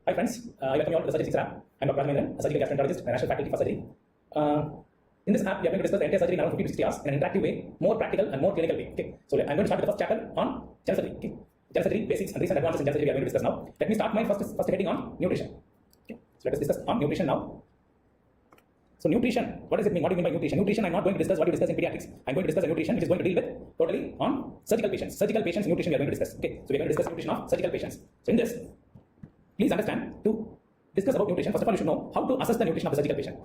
Hi friends, I welcome you all to the Surgery 6 app. I'm Dr. Rajendran, a surgical gastroenterologist and national faculty for surgery. In this app, we are going to discuss the entire surgery in around 50 to 60 hours in an interactive way, more practical and more clinical way. Okay, so I'm going to start with the first chapter on general surgery. Okay, general surgery basics and recent advances in general surgery we are going to discuss now. Let me start my first heading on nutrition. Okay, so let us discuss on nutrition now. So nutrition, what does it mean? What do you mean by nutrition? Nutrition, I'm not going to discuss what you discuss in pediatrics. I'm going to discuss a nutrition which is going to deal with totally on surgical patients. Surgical patients nutrition we are going to discuss. Okay, so we are going to discuss nutrition of surgical patients. So in this, please understand, to discuss about nutrition, first of all, you should know how to assess the nutrition of the surgical patient.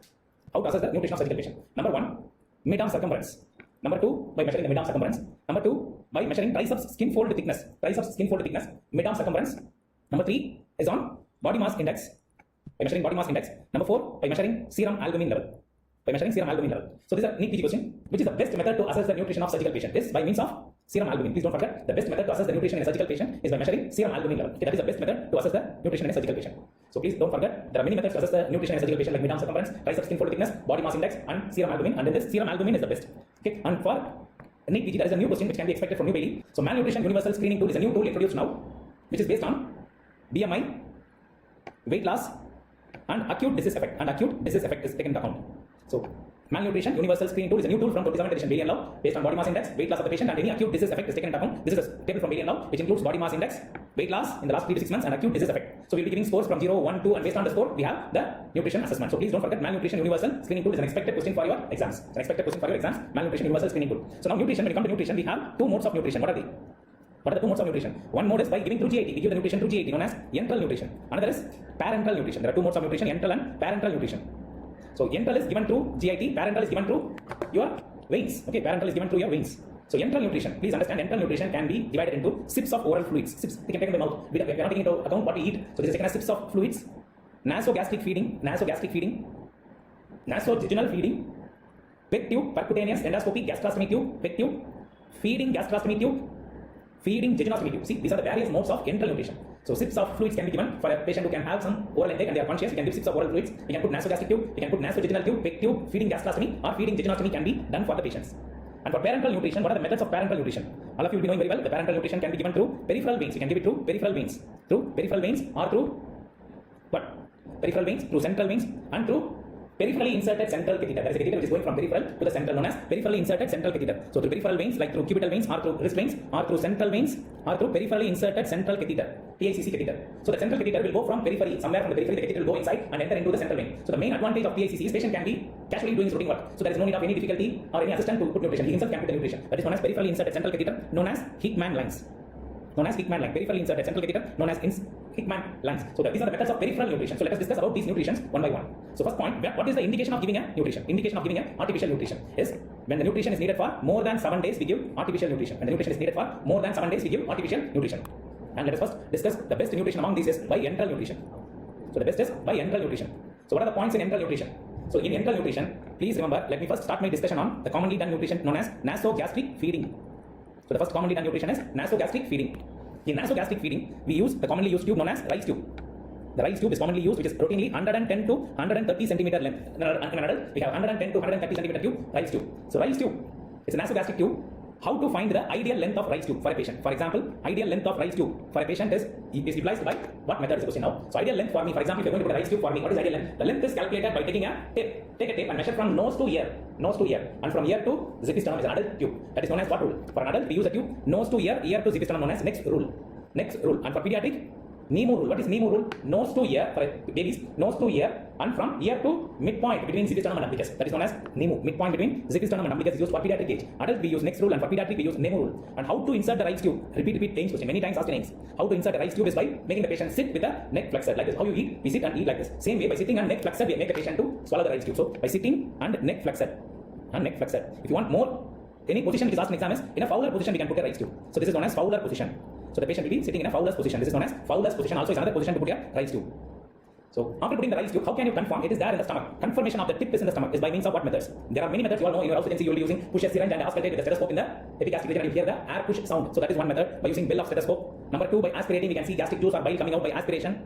How to assess the nutrition of surgical patient. Number one, mid-arm circumference. Number two, by measuring the mid-arm circumference. Number two, by measuring triceps skin fold thickness. Triceps skin fold thickness, mid-arm circumference. Number three is on body mass index. By measuring body mass index. Number four, by measuring serum albumin level. By measuring serum albumin level. So this is a neat PG question. Which is the best method to assess the nutrition of surgical patient? Is by means of serum albumin. Please don't forget, the best method to assess the nutrition in a surgical patient is by measuring serum albumin level. Okay, that is the best method to assess the nutrition in a surgical patient. So please don't forget, there are many methods to assess the nutrition in a surgical patient, like mid-arm circumference, triceps skin fold thickness, body mass index, and serum albumin. And then this serum albumin is the best. Okay, and for neat PG, there is a new question which can be expected from New Bailey. So malnutrition universal screening tool is a new tool introduced now, which is based on BMI, weight loss, and acute disease effect. And acute disease effect is taken into account. So malnutrition universal screening tool is a new tool from 27th edition Bailey law based on body mass index, weight loss of the patient, and any acute disease effect is taken into account. This is a table from Bailey law which includes body mass index, weight loss in the last 3 to 6 months, and acute disease effect. So we'll be giving scores from 0, 1, 2, and based on the score we have the nutrition assessment. So please don't forget, malnutrition universal screening tool is an expected question for your exams. It's an expected question for your exams. Malnutrition universal screening tool. So now nutrition, when you come to nutrition, we have two modes of nutrition. What are they? What are the two modes of nutrition? One mode is by giving through GIT. We give the nutrition through GIT, known as enteral nutrition. Another is parenteral nutrition. There are two modes of nutrition, enteral and parenteral nutrition. So enteral is given through GIT, parenteral is given through your veins. Okay, parenteral is given through your veins. So enteral nutrition, please understand, enteral nutrition can be divided into sips of oral fluids. Sips we can take in the mouth. We are not taking into account what we eat. So this is taken as sips of fluids. Nasogastric feeding, nasojejunal feeding, peg tube, percutaneous endoscopy, gastrostomy tube, peg tube, feeding gastrostomy tube, feeding jejunostomy tube. See, these are the various modes of enteral nutrition. So sips of fluids can be given for a patient who can have some oral intake and they are conscious. We can give sips of oral fluids. We can put nasogastric tube, we can put nasojejunal tube, peg tube, feeding gastrostomy, or feeding jejunostomy can be done for the patients. And for parenteral nutrition, what are the methods of parenteral nutrition? All of you will be knowing very well, the parenteral nutrition can be given through peripheral veins. We can give it through peripheral veins. Through peripheral veins or through what? Peripheral veins, through central veins, and through peripherally inserted central catheter. There is a catheter which is going from peripheral to the central, known as peripherally inserted central catheter. So through peripheral veins, like through cubital veins or through wrist veins or through central veins or through peripherally inserted central catheter, PICC catheter. So the central catheter will go from periphery, somewhere from the periphery, the catheter will go inside and enter into the central vein. So the main advantage of PICC is patient can be casually doing his routine work. So there is no need of any difficulty or any assistant to put nutrition. He himself can put the nutrition. That is known as peripherally inserted central catheter, known as Hickman lines. Peripherally inserted central catheter, known as Hickman lines. So these are the methods of peripheral nutrition. So let us discuss about these nutritions one by one. So first point, what is the indication of giving a nutrition? Indication of giving a artificial nutrition is when the nutrition is needed for more than 7 days, we give artificial nutrition. When the nutrition is needed for more than 7 days, we give artificial nutrition. And let us first discuss the best nutrition among these is by enteral nutrition. So the best is by enteral nutrition. So what are the points in enteral nutrition? So in enteral nutrition, please remember, let me first start my discussion on the commonly done nutrition known as nasogastric feeding. So the first commonly done nutrition is nasogastric feeding. In nasogastric feeding, we use the commonly used tube known as rice tube. The rice tube is commonly used, which is routinely 110 to 130 centimeter length. In an adult, we have 110 to 130 centimeter tube, rice tube. So rice tube, it's a nasogastric tube. How to find the ideal length of rice tube for a patient? For example, ideal length of rice tube for a patient is utilized by what method is the question now? So ideal length for me, for example, if you're going to put a rice tube for me, what is ideal length? The length is calculated by taking a tape. Take a tape and measure from nose to ear, and from ear to zipisternum is an adult tube. That is known as what rule? For an adult, we use a tube nose to ear to zipisternum, known as next rule. And for pediatric, NEMO rule. What is NEMO rule? Nose to ear for babies, nose to ear, and from ear to midpoint between zipisternum and umbilicus. That is known as NEMO. Midpoint between zipisternum and umbilicus is used for pediatric age. Adult we use next rule, and for pediatric we use NEMO rule. And how to insert the rice tube? Repeat Ames question. Many times asked in Ames. How to insert the rice tube is by making the patient sit with a neck flexor like this. How you eat? We sit and eat like this. Same way, by sitting and neck flexor, we make the patient to swallow the rice tube. So by sitting and neck flexor. If you want more, any position which is asked in exam is in a Fowler position we can put a rice tube. So this is known as Fowler position. So the patient will be sitting in a Fowler's position. This is known as Fowler's position. Also is another position to put a rice tube. So after putting the rice tube, how can you confirm it is there in the stomach? Confirmation of the tip is in the stomach is by means of what methods? There are many methods. You all know in your house you will be using push a syringe and auscultate with the stethoscope in the epigastric region and you hear the air push sound. So that is one method by using bell of stethoscope. Number 2, by aspirating, we can see gastric juice or bile coming out by aspiration.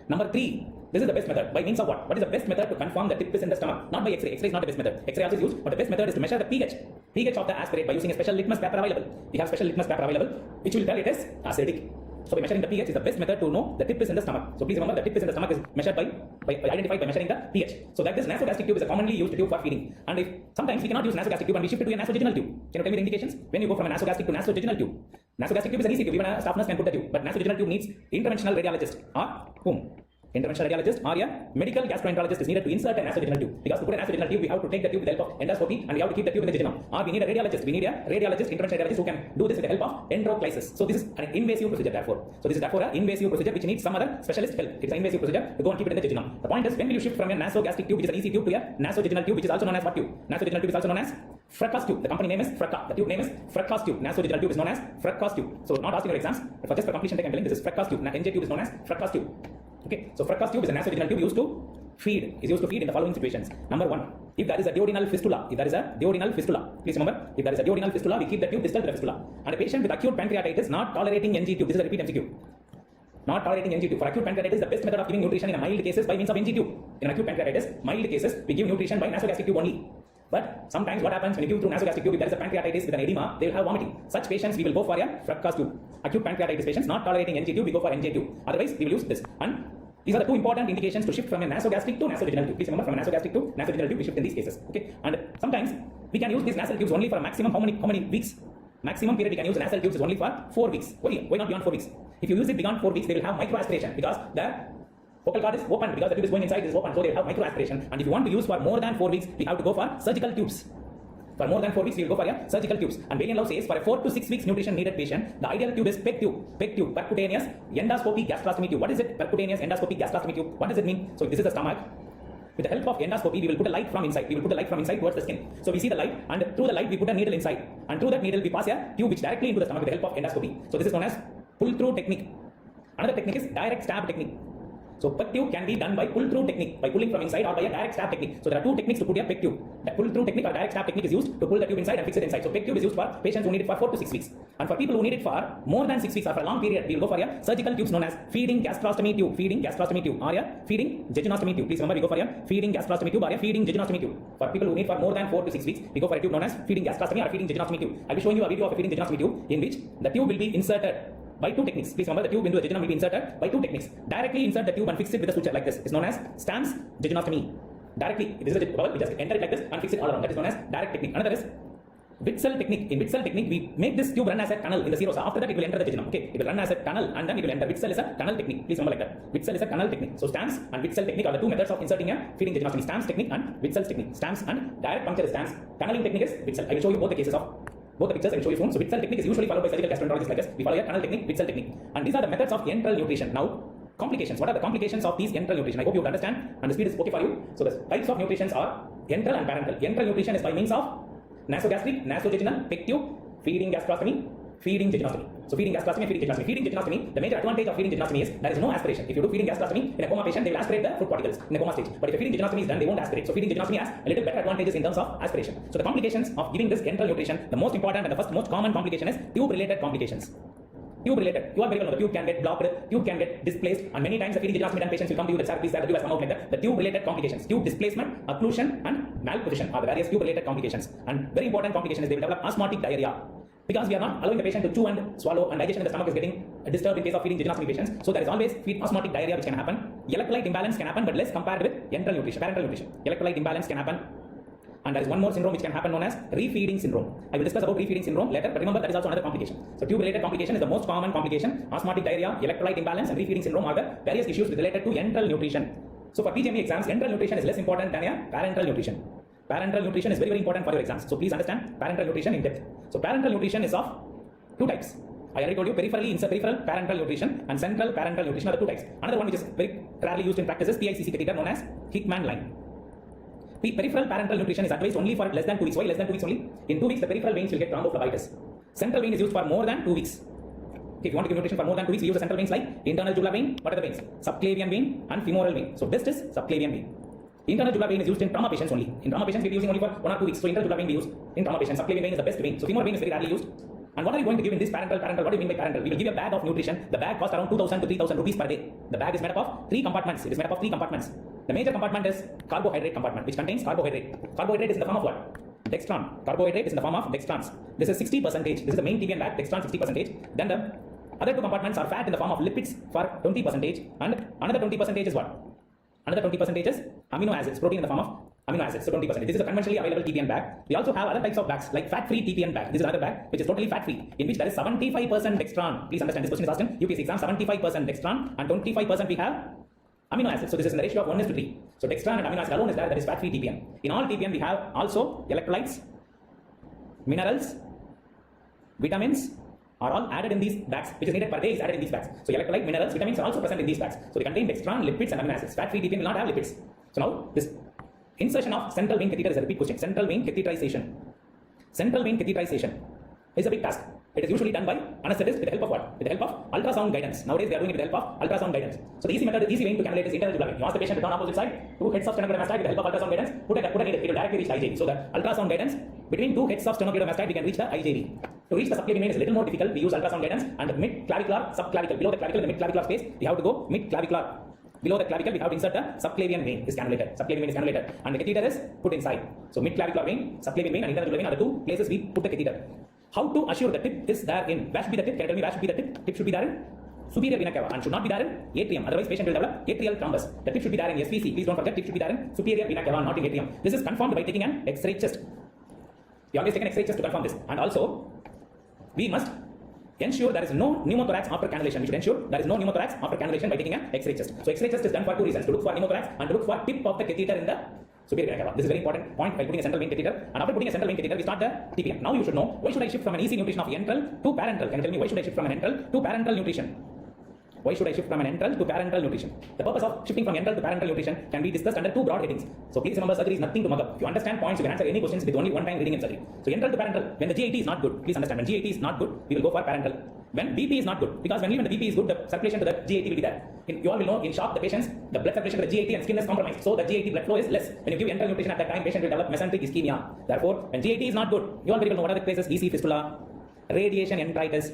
Number 3, this is the best method. By means of what? What is the best method to confirm the tip is in the stomach? Not by X-ray. X-ray is not the best method. X-ray also is used, but the best method is to measure the pH of the aspirate by using a special litmus paper available. We have special litmus paper available, which will tell it is acidic. So by measuring the pH is the best method to know the tip is in the stomach. So please remember the tip is in the stomach is measured by identified by measuring the pH. So that this nasogastric tube is a commonly used tube for feeding. And if sometimes we cannot use nasogastric tube and we shift it to a nasovaginal tube. Can you tell me the indications? When you go from a nasogastric to nasovaginal tube. Nasogastric tube is an easy tube, even a staff nurse can put the tube. But nasovaginal tube needs interventional radiologist or whom? Interventional radiologist or a medical gastroenterologist is needed to insert a nasovaginal tube. Because to put a nasovaginal tube, we have to take the tube with the help of endoscopy and we have to keep the tube in the jejunum. Or we need a radiologist. We need a radiologist, interventional radiologist who can do this with the help of enteroclysis. So this is an invasive procedure therefore. So this is therefore an invasive procedure which needs some other specialist help. It's an invasive procedure to go and keep it in the jejunum. The point is when will you shift from a nasogastric tube which is an easy tube to a nasovaginal tube which is also known as what tube? Nasovaginal tube is also known as Fracas tube. The company name is Fracas. The tube name is Fracas tube. Nasovaginal tube is known as Fracas tube. So not asked in your exams, but for just for completion, I'm telling this is Fracas tube. NJ tube is known as Fracas tube. Okay, so Fracas tube is a nasovaginal tube used to feed in the following situations. Number one, if there is a duodenal fistula, please remember, if there is a duodenal fistula, we keep the tube distal to the fistula. And a patient with acute pancreatitis not tolerating NG tube, this is a repeat MCQ. Not tolerating NG tube. For acute pancreatitis, the best method of giving nutrition in a mild cases by means of NG tube. In acute pancreatitis, mild cases, we give nutrition by nasogastric tube only. But sometimes what happens when you give through nasogastric tube, if there is a pancreatitis with an edema, they will have vomiting. Such patients, we will go for a Fracas tube. Acute pancreatitis patients not tolerating NG tube, we go for NJ tube. Otherwise, we will use this. And these are the two important indications to shift from a nasogastric to nasovaginal tube. Please remember, from a nasogastric to nasovaginal tube, we shift in these cases. Okay, and sometimes we can use these nasal tubes only for a maximum how many weeks? Maximum period we can use nasal tubes is only for 4 weeks. Why not beyond 4 weeks? If you use it beyond 4 weeks, they will have microaspiration because the vocal cord is open, because the tube is going inside, is open, so they will have microaspiration. And if you want to use for more than 4 weeks, we have to go for surgical tubes. For more than 4 weeks, we will go for a surgical tubes. And Valiant Love says for a 4 to 6 weeks nutrition needed patient, the ideal tube is PEG tube, percutaneous endoscopy gastrostomy tube. What is it? Percutaneous endoscopy gastrostomy tube. What does it mean? So if this is the stomach, with the help of endoscopy, we will put a light from inside. Towards the skin. So we see the light, and through the light we put a needle inside, and through that needle we pass a tube which directly into the stomach with the help of endoscopy. So this is known as pull-through technique. Another technique is direct stab technique. So PEG tube can be done by pull-through technique, by pulling from inside, or by a direct stab technique. So there are two techniques to put a PEG tube. The pull-through technique or direct stab technique is used to pull the tube inside and fix it inside. So PEG tube is used for patients who need it for 4 to 6 weeks. And for people who need it for more than 6 weeks or for a long period, we will go for a surgical tubes known as feeding gastrostomy tube, or a feeding jejunostomy tube. Please remember, we go for a feeding gastrostomy tube or a feeding jejunostomy tube. For people who need for more than 4 to 6 weeks, we go for a tube known as feeding gastrostomy or a feeding jejunostomy tube. I'll be showing you a video of a feeding jejunostomy tube in which the tube will be inserted by two techniques. Please remember, the tube into the jejunum will be inserted by two techniques. Directly insert the tube and fix it with a suture like this. It's known as stance jejunostomy. Directly, this is a bubble, we just enter it like this and fix it all around. That is known as direct technique. Another is Witzell technique. In Witzell technique, we make this tube run as a tunnel in the serosa. After that, it will enter the jejunum. Okay, it will run as a tunnel and then it will enter. Witzell is a tunnel technique. Please remember like that. Witzell is a tunnel technique. So stance and Witzell technique are the two methods of inserting a feeding jejunostomy. Stance technique and Witzell's technique. Stance and direct puncture is stance. Tunneling technique is Witzell. I will show you both the cases of both the pictures I will show you soon. So Witzell technique is usually followed by surgical gastroenterologists like us. We follow a tunnel technique, Witzell technique. And these are the methods of enteral nutrition. Now, complications. What are the complications of these enteral nutrition? I hope you understand and the speed is okay for you. So the types of nutritions are enteral and parenteral. Enteral nutrition is by means of nasogastric, nasovaginal, PEG tube, feeding gastrostomy, feeding jejunostomy. So feeding gastrostomy, feeding jejunostomy. Feeding jejunostomy, the major advantage of feeding jejunostomy is there is no aspiration. If you do feeding gastrostomy in a coma patient, they will aspirate the food particles in a coma stage. But if feeding jejunostomy is done, they won't aspirate. So feeding jejunostomy has a little better advantages in terms of aspiration. So the complications of giving this enteral nutrition, the most important and the first most common complication is tube-related complications. Tube related. You are very well know the tube can get blocked, tube can get displaced, and many times the feeding jejunostomy done patients will come to you that sir, please, the tube has come out like that. The tube related complications, tube displacement, occlusion, and malposition are the various tube related complications. And very important complication is they will develop osmotic diarrhea. Because we are not allowing the patient to chew and swallow, and digestion in the stomach is getting disturbed in case of feeding jejunostomy patients. So there is always osmotic diarrhea which can happen. Electrolyte imbalance can happen, but less compared with enteral nutrition, parenteral nutrition. Electrolyte imbalance can happen. And there is one more syndrome which can happen known as refeeding syndrome. I will discuss about refeeding syndrome later, but remember that is also another complication. So tube-related complication is the most common complication. Osmotic diarrhea, electrolyte imbalance, and refeeding syndrome are the various issues related to enteral nutrition. So for PGME exams, enteral nutrition is less important than a parenteral nutrition. Parenteral nutrition is very, very important for your exams. So please understand parenteral nutrition in depth. So parenteral nutrition is of two types. I already told you peripheral parenteral nutrition and central parenteral nutrition are the two types. Another one which is very rarely used in practice is PICC catheter known as Hickman line. The peripheral parenteral nutrition is advised only for less than 2 weeks. Why less than 2 weeks only? In 2 weeks, the peripheral veins will get thrombophlebitis. Central vein is used for more than 2 weeks. Okay, if you want to give nutrition for more than 2 weeks, we use the central veins like internal jugular vein. What are the veins? Subclavian vein and femoral vein. So best is subclavian vein. Internal jugular vein is used in trauma patients only. In trauma patients, we will be using only for 1 or 2 weeks. So internal jugular vein we use in trauma patients. Subclavian vein is the best vein. So femoral vein is very rarely used. And what are we going to give in this parenteral? What do you mean by parenteral? We will give a bag of nutrition. The bag costs around 2,000 to 3,000 rupees per day. The bag is made up of 3 compartments. It is made up of 3 compartments. The major compartment is carbohydrate compartment, which contains carbohydrate. Carbohydrate is in the form of what? Dextran. Carbohydrate is in the form of dextrans. This is 60%. This is the main TBN bag. Dextran 60%. Then the Other two compartments are fat in the form of lipids for 20%, and another 20% is what? Another 20% is amino acids, protein in the form of amino acids, so 20%. This is a conventionally available TPN bag. We also have other types of bags like fat-free TPN bag. This is another bag which is totally fat-free, in which there is 75% dextran. Please understand, this question is asked in UPSC exam. 75% dextran and 25% we have amino acids. So this is in the ratio of 1:3. So dextran and amino acid alone is there. That is fat-free TPN. In all TPN we have also electrolytes, minerals, vitamins are all added in these bags, which is needed per day is added in these bags. So electrolyte, minerals, vitamins are also present in these bags. So they contain dextran, lipids and amino acids. Fat-free TPN will not have lipids. So now this insertion of central vein catheter is a repeat question. Central vein catheterization. Central vein catheterization is a big task. It is usually done by anesthetist with the help of what? With the help of ultrasound guidance. Nowadays they are doing it with the help of ultrasound guidance. So the easy method, the easy way to cannulate is interventional. You ask the patient to turn opposite side, 2 heads of sternocleidomastoid with the help of ultrasound guidance, put a needle, it will directly reach the IJV. So the ultrasound guidance between 2 heads of sternocleidomastoid we can reach the IJV. To reach the subclavian vein is a little more difficult. We use ultrasound guidance, and the mid-clavicular, subclavicle, below the clavicle, in the mid-clavicular space, we have to go mid-clavicular. Below the clavicle, we have to insert the subclavian vein is cannulated. Subclavian vein is cannulated, and the catheter is put inside. So mid-clavicular vein, subclavian vein, and interventional vein are the 2 places we put the catheter. How to assure the tip is there in? Where should be the tip? Can you tell me where should be the tip? Tip should be there in superior vena cava and should not be there in atrium. Otherwise, patient will develop atrial thrombus. The tip should be there in SVC. Please don't forget, tip should be there in superior vena cava, not in atrium. This is confirmed by taking an X-ray chest. We always take an X-ray chest to confirm this. And also, we must ensure there is no pneumothorax after cannulation. We should ensure there is no pneumothorax after cannulation by taking an X-ray chest. So X-ray chest is done for 2 reasons: to look for pneumothorax and to look for tip of the catheter in the superior vena cava. This is a very important point while putting a central vein catheter. And after putting a central vein catheter, we start the TPN. Now you should know, why should I shift from an easy nutrition of enteral to parenteral? Can you tell me why should I shift from an enteral to parenteral nutrition? Why should I shift from an enteral to parenteral nutrition? The purpose of shifting from enteral to parenteral nutrition can be discussed under 2 broad headings. So please remember, surgery is nothing to mug up. If you understand points, you can answer any questions with only one time reading in surgery. So enteral to parenteral, when the GIT is not good, please understand, when GIT is not good, we will go for parenteral. When BP is not good, because when the BP is good, the circulation to the GIT will be there. You all will know, in shock, the patients, the blood circulation to the GIT and skin is compromised. So the GIT blood flow is less. When you give enteral nutrition at that time, patient will develop mesenteric ischemia. Therefore, when GIT is not good, you all very well know what are the cases: EC fistula, radiation enteritis,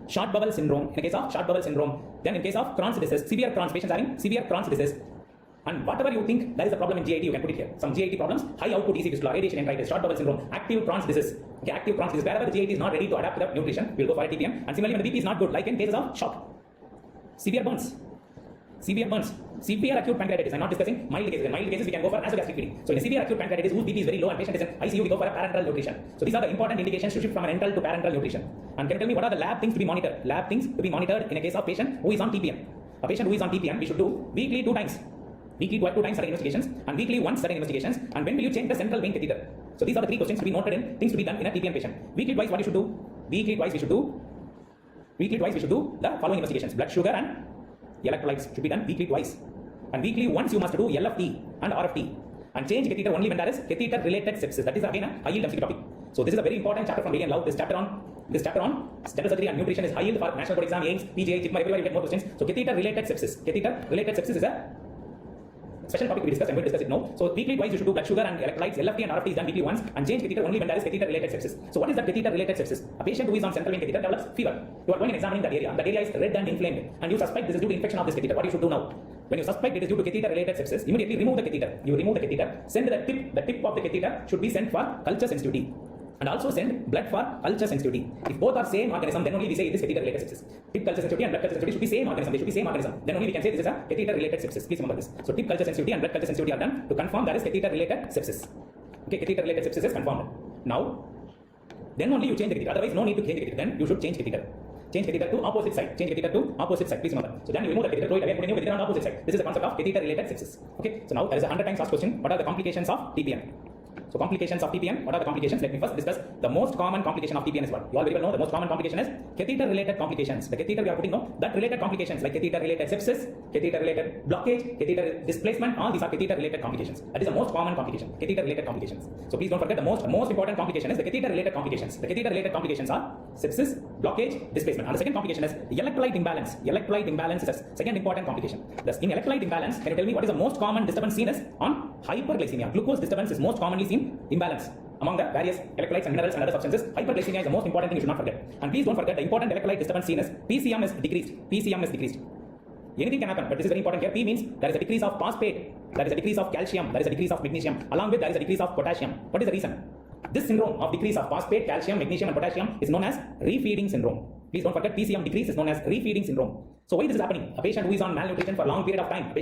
short bowel syndrome, in the case of short bowel syndrome. Then in case of Crohn's disease, severe Crohn's, patients having severe Crohn's disease. And whatever you think there is a problem in GIT, you can put it here. Some GIT problems: high output EC fistula, radiation enteritis, short bowel syndrome, active Crohn's disease. Okay, active Crohn's disease. Wherever the GIT is not ready to adapt to the nutrition, we will go for a TPM. And similarly, when the BP is not good, like in cases of shock, severe burns, severe acute pancreatitis. I'm not discussing mild cases. In mild cases, we can go for nasogastric feeding. So in a severe acute pancreatitis whose BP is very low and patient is in ICU, we go for a parenteral nutrition. So these are the important indications to shift from an enteral to parenteral nutrition. And can you tell me what are the lab things to be monitored? Lab things to be monitored in a case of patient who is on TPM. A patient who is on TPM, we should do weekly 2 times. Weekly 2 times certain investigations, and weekly once certain investigations. And when will you change the central vein catheter? So these are the 3 questions to be noted in things to be done in a TPM patient. Weekly twice, what you should do? Weekly twice we should do the following investigations: blood sugar and electrolytes should be done weekly twice. And weekly once you must do LFT and RFT. And change catheter only when there is catheter related sepsis. That is again a high yield MCQ topic. So this is a very important chapter from Varian Love. This chapter on general surgery and nutrition is high yield for national board exam, AIIMS, PGI, JIPMA, everywhere you get more questions. So catheter related sepsis. Catheter related sepsis is a special topic we discuss. I'm going to discuss it now. So weekly twice you should do blood sugar and electrolytes. LFT and RFT is done weekly once, and change catheter only when there is catheter related sepsis. So what is that catheter related sepsis? A patient who is on central vein catheter develops fever. You are going and examining that area. That area is red and inflamed, and you suspect this is due to infection of this catheter. What you should do now? When you suspect it is due to catheter related sepsis, immediately remove the catheter. You remove the catheter, send the tip of the catheter should be sent for culture sensitivity. And also send blood for culture sensitivity. If both are same organism, then only we say it is catheter related sepsis. Tip culture sensitivity and blood culture sensitivity should be same organism. They should be same organism. Then only we can say this is a catheter related sepsis. Please remember this. So tip culture sensitivity and blood culture sensitivity are done to confirm that is catheter related sepsis. Okay, catheter related sepsis is confirmed. Now, then only you change the catheter. Otherwise, no need to change the catheter. Then you should change catheter. Change catheter to opposite side. Change catheter to opposite side. Please remember. So then you remove the catheter, throw it again, put a new catheter on opposite side. This is the concept of catheter related sepsis. Okay. So now there is a 100 times asked question. What are the complications of TPN? So complications of TPN, what are the complications? Let me first discuss the most common complication of TPN is what? You all very well know the most common complication is catheter related complications. The catheter we are putting now, that related complications like catheter related sepsis, catheter related blockage, catheter displacement, all these are catheter related complications. That is the most common complication, catheter related complications. So please don't forget the most important complication is the catheter related complications. The catheter related complications are sepsis, blockage, displacement. And the second complication is electrolyte imbalance. Electrolyte imbalance is a second important complication. Thus in electrolyte imbalance, can you tell me what is the most common disturbance seen is on hyperglycemia? Glucose disturbance is most commonly seen imbalance among the various electrolytes and minerals and other substances. Hyperglycemia is the most important thing you should not forget. And please don't forget the important electrolyte disturbance seen as PCM is decreased. PCM is decreased. Anything can happen, but this is very important here. P means there is a decrease of phosphate, there is a decrease of calcium, there is a decrease of magnesium, along with there is a decrease of potassium. What is the reason? This syndrome of decrease of phosphate, calcium, magnesium, and potassium is known as refeeding syndrome. Please don't forget, PCM decrease is known as refeeding syndrome. So why this is happening? A patient who is on malnutrition for a long period of time,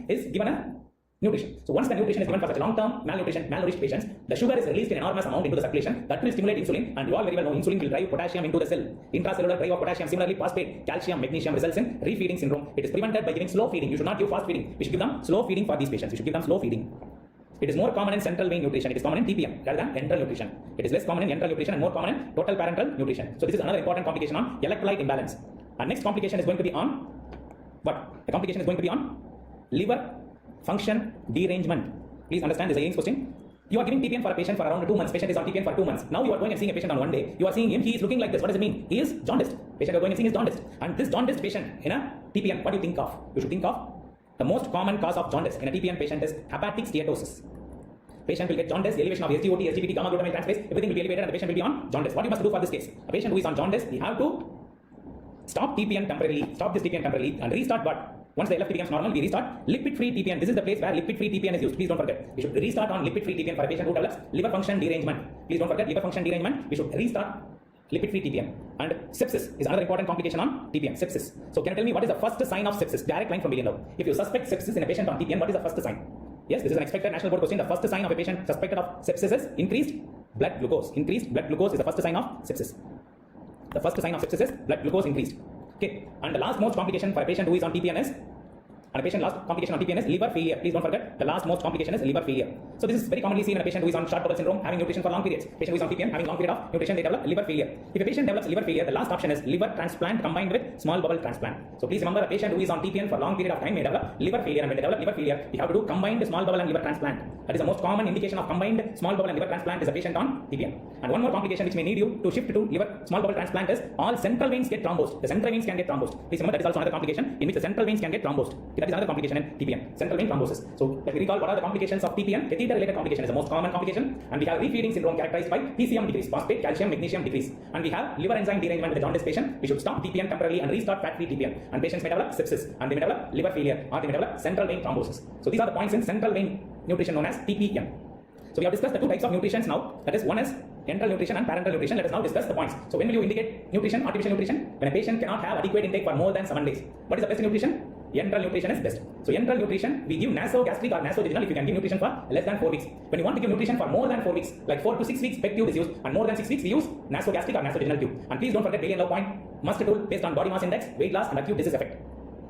is given a nutrition. So once the nutrition is given for such a long-term malnourished patients, the sugar is released in enormous amount into the circulation. That will stimulate insulin, and you all very well know insulin will drive potassium into the cell. Intracellular drive of potassium, similarly phosphate, calcium, magnesium results in refeeding syndrome. It is prevented by giving slow feeding. You should not give fast feeding. We should give them slow feeding for these patients. You should give them slow feeding. It is more common in central vein nutrition. It is common in TPN rather than enteral nutrition. It is less common in enteral nutrition and more common in total parenteral nutrition. So this is another important complication on electrolyte imbalance. Our next complication is going to be on what? The complication is going to be on liver function derangement. Please understand this is a Yates question. You are giving TPN for a patient for around 2 months. Patient is on TPN for 2 months. Now you are going and seeing a patient on one day. You are seeing him. He is looking like this. What does it mean? He is jaundiced. Patient you are going and seeing is jaundiced. And this jaundiced patient in a TPN, what do you think of? You should think of the most common cause of jaundice in a TPN patient is hepatic steatosis. Patient will get jaundice, elevation of SGOT, SGPT, gamma glutamate transferase, everything will be elevated and the patient will be on jaundice. What you must do for this case? A patient who is on jaundice, we have to stop TPN temporarily, stop this TPN temporarily and restart what? Once the LFT becomes normal, we restart lipid-free TPN. This is the place where lipid-free TPN is used. Please don't forget. We should restart on lipid-free TPN for a patient who develops liver function derangement. Please don't forget liver function derangement. We should restart lipid-free TPN. And sepsis is another important complication on TPN. Sepsis. So can you tell me what is the first sign of sepsis? Direct line from billion now. If you suspect sepsis in a patient on TPN, what is the first sign? Yes, this is an expected national board question. The first sign of a patient suspected of sepsis is increased blood glucose. Increased blood glucose is the first sign of sepsis. The first sign of sepsis is blood glucose increased. Okay. And the last most complication for a patient who is on TPN is last complication on TPN is liver failure. Please don't forget, the last most complication is liver failure. So this is very commonly seen in a patient who is on short bowel syndrome, having nutrition for long periods. Patient who is on TPN, having long period of nutrition, they develop liver failure. If a patient develops liver failure, the last option is liver transplant combined with small bowel transplant. So please remember, a patient who is on TPN for long period of time may develop liver failure, and when they develop liver failure, we have to do combined small bowel and liver transplant. That is the most common indication of combined small bowel and liver transplant is a patient on TPN. And one more complication which may need you to shift to small bowel transplant is all central veins get thrombosed. The central veins can get thrombosed. Please remember, that is also another complication in which the central veins can get thrombosed. Okay, that is another complication in TPN, central vein thrombosis. So let me recall what are the complications of TPN. Catheter related complication is the most common complication, and we have refeeding syndrome characterized by PCM decrease, phosphate, calcium, magnesium decrease, and we have liver enzyme derangement with the jaundice patient. We should stop TPN temporarily and restart fat-free TPN. And patients may develop sepsis, and they may develop liver failure, or they may develop central vein thrombosis. So these are the points in central vein nutrition known as TPN. So we have discussed the two types of nutritions now. That is, one is enteral nutrition and parenteral nutrition. Let us now discuss the points. So when will you indicate nutrition, artificial nutrition? When a patient cannot have adequate intake for more than 7 days. What is the best nutrition? Enteral nutrition is best. So enteral nutrition, we give nasogastric or nasojejunal if you can give nutrition for less than 4 weeks. When you want to give nutrition for more than 4 weeks, like 4 to 6 weeks, PEG tube is used, and more than 6 weeks we use nasogastric or nasojejunal tube. And please don't forget Bailey and Low point must tool based on body mass index, weight loss, and acute disease effect.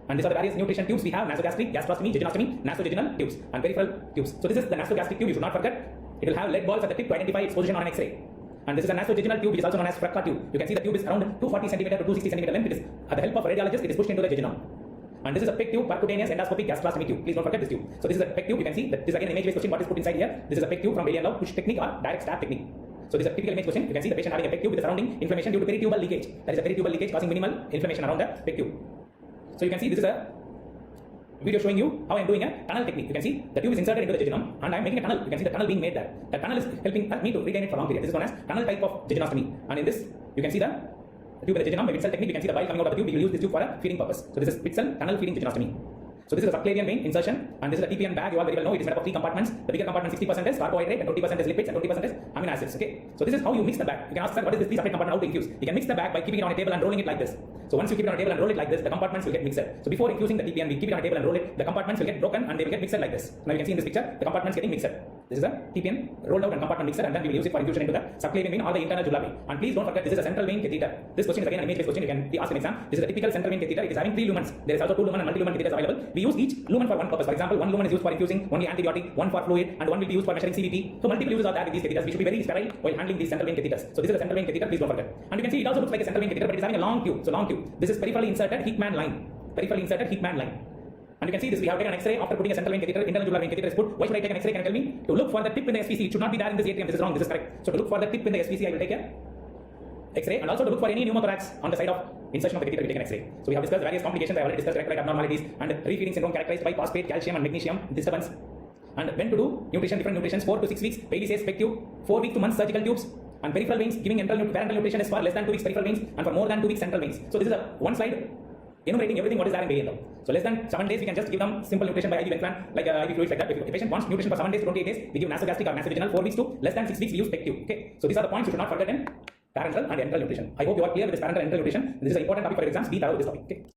And these are the various nutrition tubes we have: nasogastric, gastrostomy, jejunostomy, nasojejunal tubes, and peripheral tubes. So this is the nasogastric tube. You should not forget. It will have lead balls at the tip to identify its position on an X-ray. And this is a nasojejunal tube, which is also known as Fracka tube. You can see the tube is around 240 cm to 260 cm length. It is at the help of a radiologist, it is pushed into the jejunum. And this is a PEG tube, percutaneous endoscopic gastrostomy tube. Please don't forget this tube. So this is a PEG tube. You can see that this is again an image-based question. What is put inside here? This is a PEG tube from Bailey and Low push technique or direct stab technique. So this is a typical image question. You can see the patient having a PEG tube with the surrounding inflammation due to peritubal leakage. That is a peritubal leakage causing minimal inflammation around the PEG tube. So you can see this is a video showing you how I am doing a tunnel technique. You can see the tube is inserted into the jejunum and I am making a tunnel. You can see the tunnel being made there. The tunnel is helping me to retain it for long period. This is known as tunnel type of jejunostomy. And in this, you can see the tube with the jejunum, Pitzel technique. You can see the bile coming out of the tube. We will use this tube for a feeding purpose. So this is Pitzel tunnel feeding jejunostomy. So this is a subclavian vein insertion, and this is a TPN bag. You all very well know it is made up of 3 compartments. The bigger compartment 60% is carbohydrate, and 20% is lipids, and 20% is amino acids. Okay. So this is how you mix the bag. You can ask, sir, what is this separate compartment? How to infuse? You can mix the bag by keeping it on a table and rolling it like this. So once you keep it on a table and roll it like this, the compartments will get mixed. So before infusing the TPN, we keep it on a table and roll it. The compartments will get broken and they will get mixed like this. Now you can see in this picture the compartments getting mixed. This is a TPN rolled out and compartment mixer, and then we will use it for infusion into the subclavian vein or the internal jugular vein. And please don't forget, this is a central vein catheter. This question is again an image-based question. You can be asked in exam. This is a typical central vein catheter. It is having 3 lumens. There is also 2 lumen and multi-lumen catheters available. We use each lumen for one purpose. For example, one lumen is used for infusing only antibiotic, one for fluid, and one will be used for measuring CBP. So multiple uses are there with these catheters. We should be very sterile while handling these central vein catheters. So this is a central vein catheter. Please don't forget. And you can see it also looks like a central vein catheter, but it is having a long tube. So long tube. This is peripherally inserted Hickman line. Peripherally inserted Hickman line. And you can see this, we have taken an X-ray after putting a central vein catheter, internal jugular vein catheter is put. Why should I take an X-ray? Can you tell me? To look for the tip in the SVC. It should not be there in this atrium. This is wrong. This is correct. So to look for the tip in the SVC, I will take a X-ray, and also to look for any pneumothorax on the side of insertion of the catheter, we take an X-ray. So we have discussed various complications. I already discussed electrolyte abnormalities and refeeding syndrome characterized by phosphate, calcium, and magnesium disturbance. And when to do nutrition, different nutritions, 4 to 6 weeks, Bailey says PEG tube, 4 weeks to months surgical tubes, and peripheral veins, giving parenteral nutrition is for less than 2 weeks peripheral veins, and for more than 2 weeks central veins. So this is a one slide enumerating everything what is there in variant. So less than 7 days, we can just give them simple nutrition by IV Ventran, like IV fluids like that. If the patient wants nutrition for 7 days to 28 days, we give nasogastric or nasovaginal. 4 weeks to less than 6 weeks, we use PEG tube. Okay, so these are the points you should not forget in parenteral and enteral nutrition. I hope you are clear with this parenteral and enteral nutrition. This is an important topic for your exams. Be thorough with this topic. Okay.